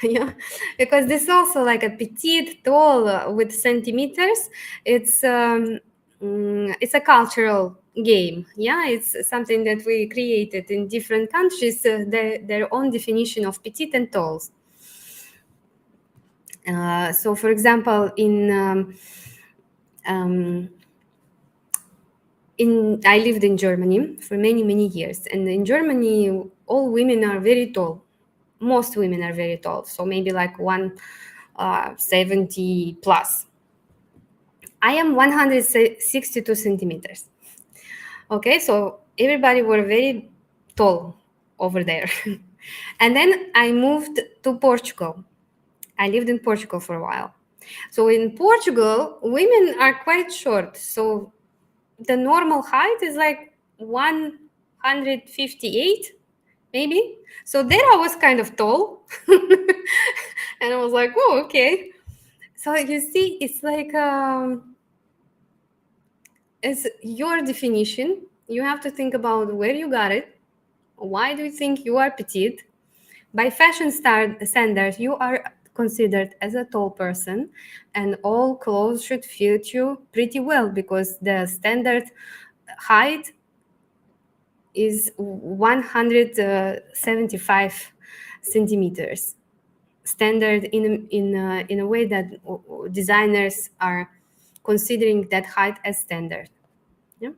[SPEAKER 1] Yeah, because this is also like a petite, tall with centimeters. It's a cultural game. Yeah, it's something that we created in different countries, their own definition of petite and tall. So for example, um, I lived in Germany for many years, and in Germany all women are very tall. Most women are very tall, so maybe like 170 plus. I am 162 centimeters. Okay, so everybody were very tall over there. And then I moved to Portugal. I lived in Portugal for a while. So in Portugal, women are quite short. So the normal height is like 158 maybe. So there I was kind of tall. And I was like, oh, okay. So you see, it's like it's your definition. You have to think about where you got it. Why do you think you are petite? By fashion standards, you are considered as a tall person, and all clothes should fit you pretty well because the standard height is 175 centimeters. Standard in a way that designers are considering that height as standard. Yeah.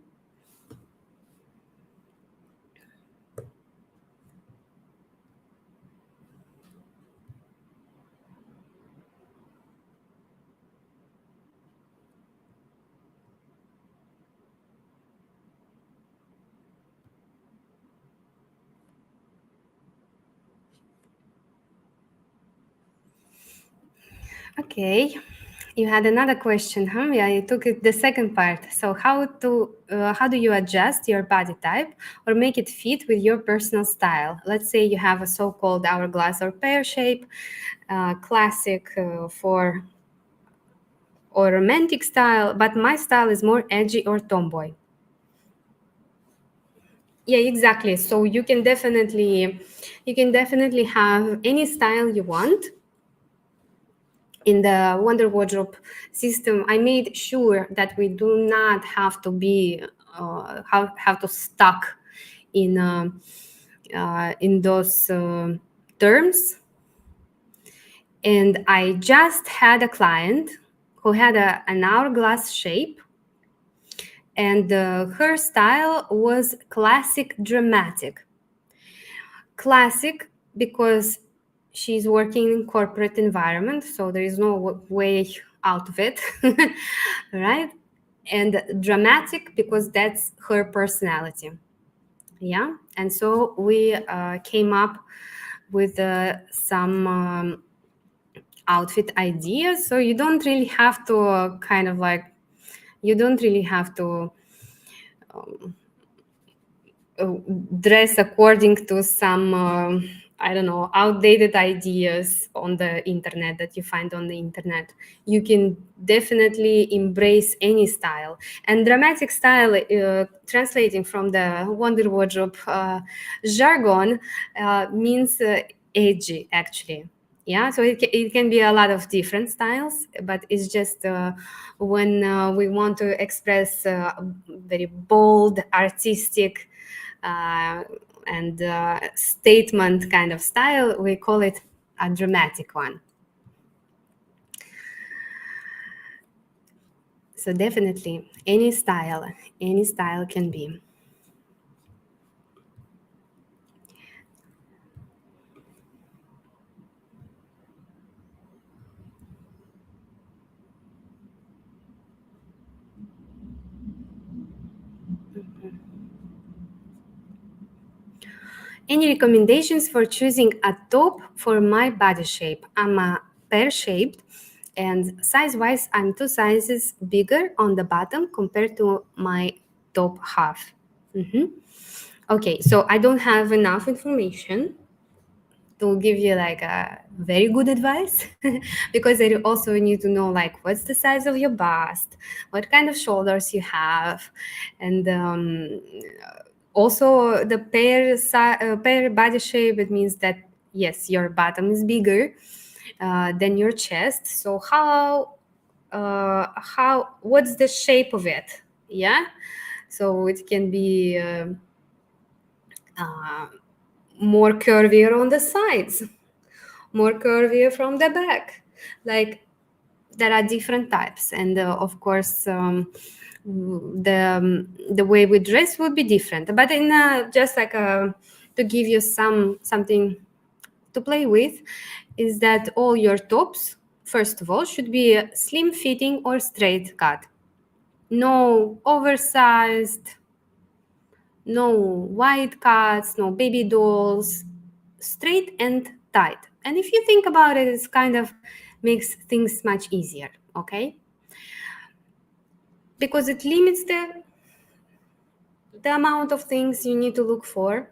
[SPEAKER 1] Okay. You had another question, huh? Yeah, you took it the second part. So how do you adjust your body type or make it fit with your personal style? Let's say you have a so-called hourglass or pear shape, classic for or romantic style, but my style is more edgy or tomboy. Yeah, exactly. So you can definitely have any style you want. In the Wonder Wardrobe system, I made sure that we do not have to be have to stuck in those terms. And I just had a client who had an hourglass shape, and her style was classic dramatic. Classic because she's working in corporate environment, so there is no way out of it. Right? And dramatic because that's her personality. Yeah, and so we came up with some outfit ideas. So you don't really have to kind of like, you don't really have to dress according to some I don't know, outdated ideas on the internet that you find on the internet. You can definitely embrace any style. And dramatic style, translating from the Wonder Wardrobe jargon, means edgy, actually. Yeah, so it can be a lot of different styles, but it's just when we want to express very bold, artistic, uh, and statement kind of style, we call it a dramatic one. So definitely any style can be. Any recommendations for choosing a top for my body shape? I'm a pear shaped, and size wise, I'm two sizes bigger on the bottom compared to my top half. Mhm. Okay, so I don't have enough information to give you like a very good advice because I also need to know like what's the size of your bust, what kind of shoulders you have, and also the pair body shape. It means that yes, your bottom is bigger than your chest. So how what's the shape of it? Yeah, so it can be uh, more curvier on the sides, more curvier from the back. Like there are different types, and of course the way we dress would be different. But in just like to give you something to play with, is that all your tops first of all should be slim fitting or straight cut. No oversized, no wide cuts, no baby dolls, straight and tight. And if you think about it, it's kind of makes things much easier, okay? Because it limits the amount of things you need to look for,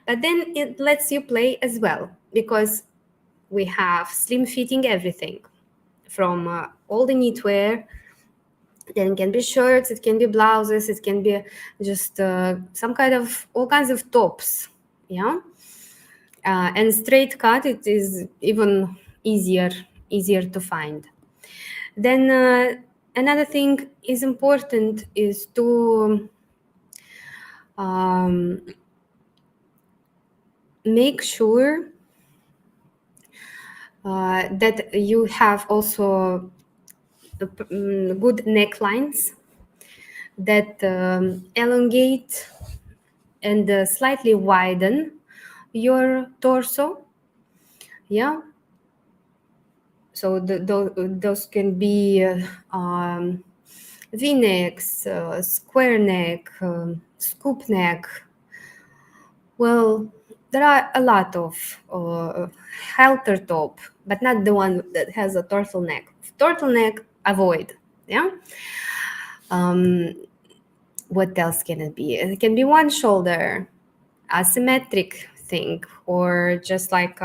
[SPEAKER 1] but then it lets you play as well because we have slim fitting everything from all the knitwear. Then it can be shirts, it can be blouses, it can be just some kind of all kinds of tops, yeah. And straight cut, it is even easier to find. Then another thing is important is to um, make sure that you have also good necklines that elongate and slightly widen your torso. Yeah, so those can be v-necks, square neck, scoop neck. Well, there are a lot of halter top, but not the one that has a turtleneck. Turtleneck, avoid. Yeah. Um, what else can it be? It can be one shoulder, asymmetric thing, or just like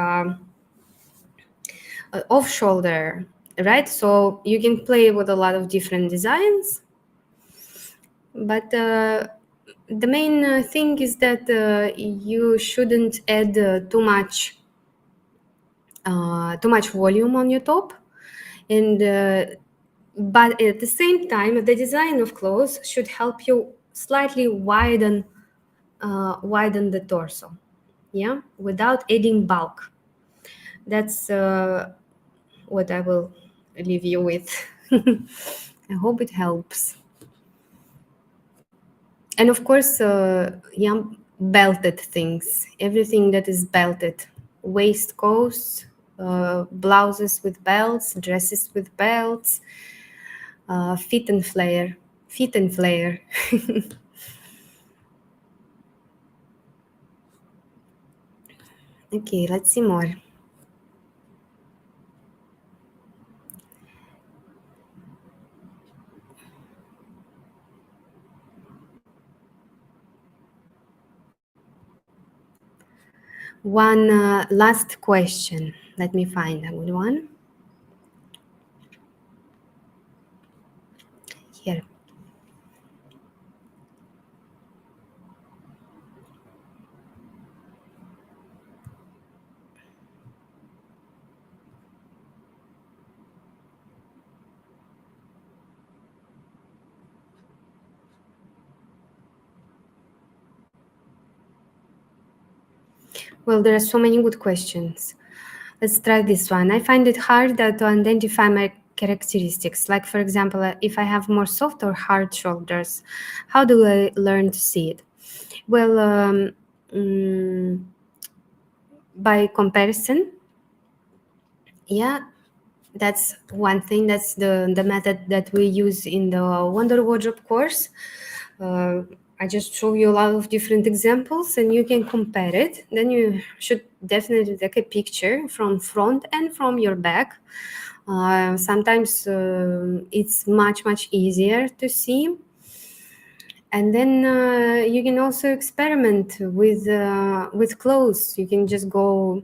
[SPEAKER 1] off shoulder, right? So you can play with a lot of different designs, but the main thing is that you shouldn't add too much volume on your top, and but at the same time the design of clothes should help you slightly widen the torso, yeah, without adding bulk. That's what I will leave you with. I hope it helps. And of course, yeah, belted things, everything that is belted, waistcoats, blouses with belts, dresses with belts, fit and flare, fit and flare. Okay, let's see more. One last question. Let me find a good one. Here. Well, there are so many good questions. Let's try this one. I find it hard to identify my characteristics. Like, for example, if I have more soft or hard shoulders, how do I learn to see it? Well, by comparison, yeah, that's one thing. That's the method that we use in the Wonder Wardrobe course. I just show you a lot of different examples and you can compare it. Then you should definitely take a picture from front and from your back. Sometimes it's much easier to see. And then you can also experiment with clothes. You can just go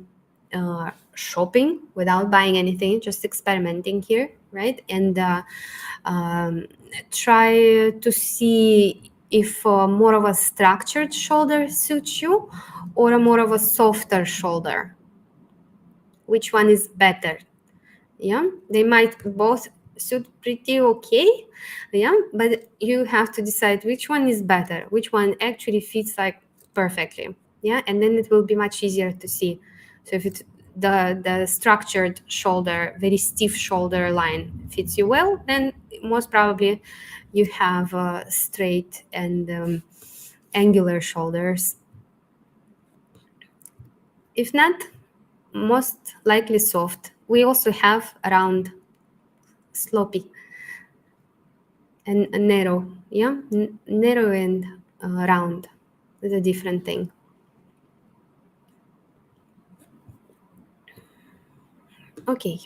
[SPEAKER 1] shopping without buying anything, just experimenting here, right? And try to see if more of a structured shoulder suits you or a more of a softer shoulder. Which one is better? Yeah, they might both suit pretty okay, yeah, but you have to decide which one is better, which one actually fits like perfectly, yeah, and then it will be much easier to see. So if it's the structured shoulder, very stiff shoulder line fits you well, then most probably you have straight and angular shoulders. If not, most likely soft. We also have round, slopy, and narrow, yeah, narrow and round is a different thing. Okay,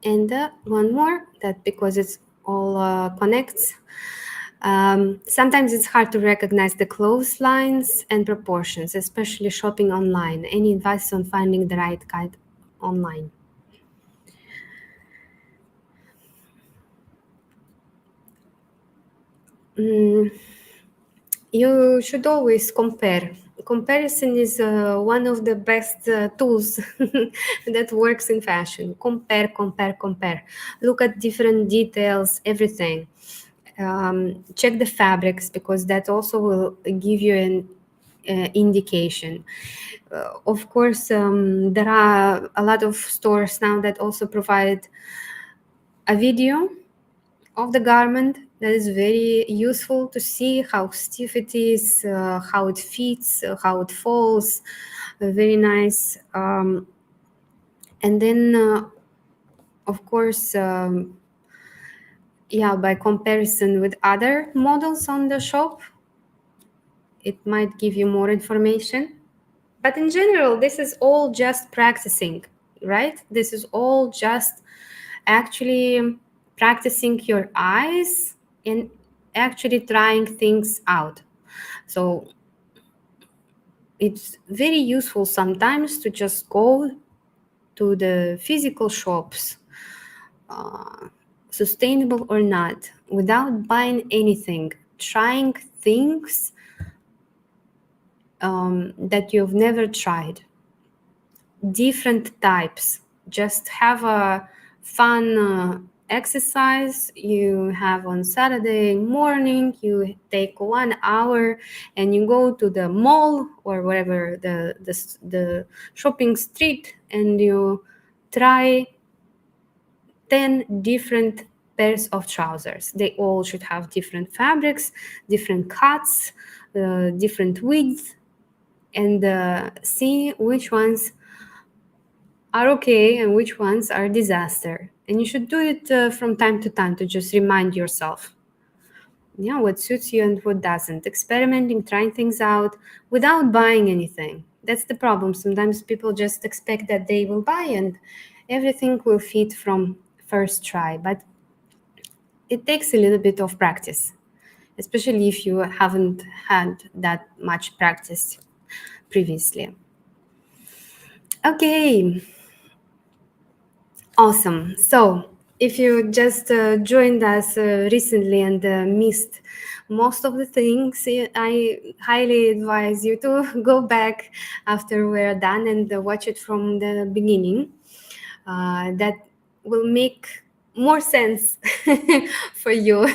[SPEAKER 1] and one more, that because it's all connects, sometimes it's hard to recognize the clothes lines and proportions, especially shopping online. Any advice on finding the right guide online? You should always compare. Comparison is one of the best tools that works in fashion. Compare. Look at different details, everything. Check the fabrics because that also will give you an indication. Of course, there are a lot of stores now that also provide a video of the garment that is very useful to see how stiff it is, how it fits, how it falls. Very nice. And then, of course, yeah, by comparison with other models on the shop, it might give you more information. But in general, this is all just practicing, right? This is all just actually practicing your eyes and actually trying things out. So it's very useful sometimes to just go to the physical shops, sustainable or not, without buying anything, trying things that you've never tried, different types. Just have a fun exercise you have on Saturday morning. You take 1 hour and you go to the mall or wherever the shopping street, and you try 10 different pairs of trousers. They all should have different fabrics, different cuts, different widths, and see which ones are okay and which ones are disaster. And you should do it from time to time to just remind yourself, yeah, what suits you and what doesn't. Experimenting, trying things out without buying anything. That's the problem. Sometimes people just expect that they will buy and everything will fit from first try, but it takes a little bit of practice, especially if you haven't had that much practice. previously. Okay, awesome. So if you just joined us recently and missed most of the things, I highly advise you to go back after we're done and watch it from the beginning. That will make more sense for you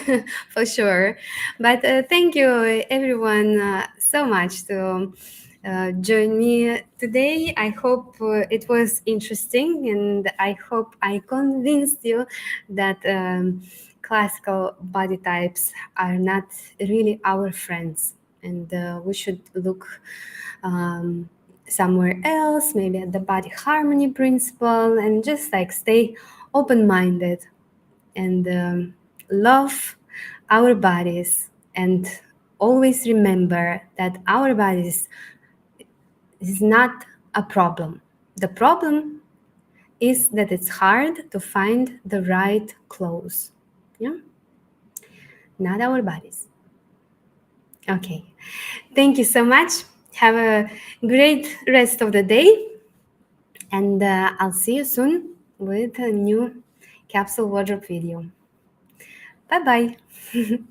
[SPEAKER 1] for sure. But thank you everyone so much to join me today. I hope it was interesting, and I hope I convinced you that classical body types are not really our friends, and we should look um, somewhere else, maybe at the body harmony principle, and just like stay open minded and love our bodies, and always remember that our bodies is not a problem. The problem is that it's hard to find the right clothes. Yeah, not our bodies. Okay, thank you so much. Have a great rest of the day, and I'll see you soon with a new capsule wardrobe video. Bye bye.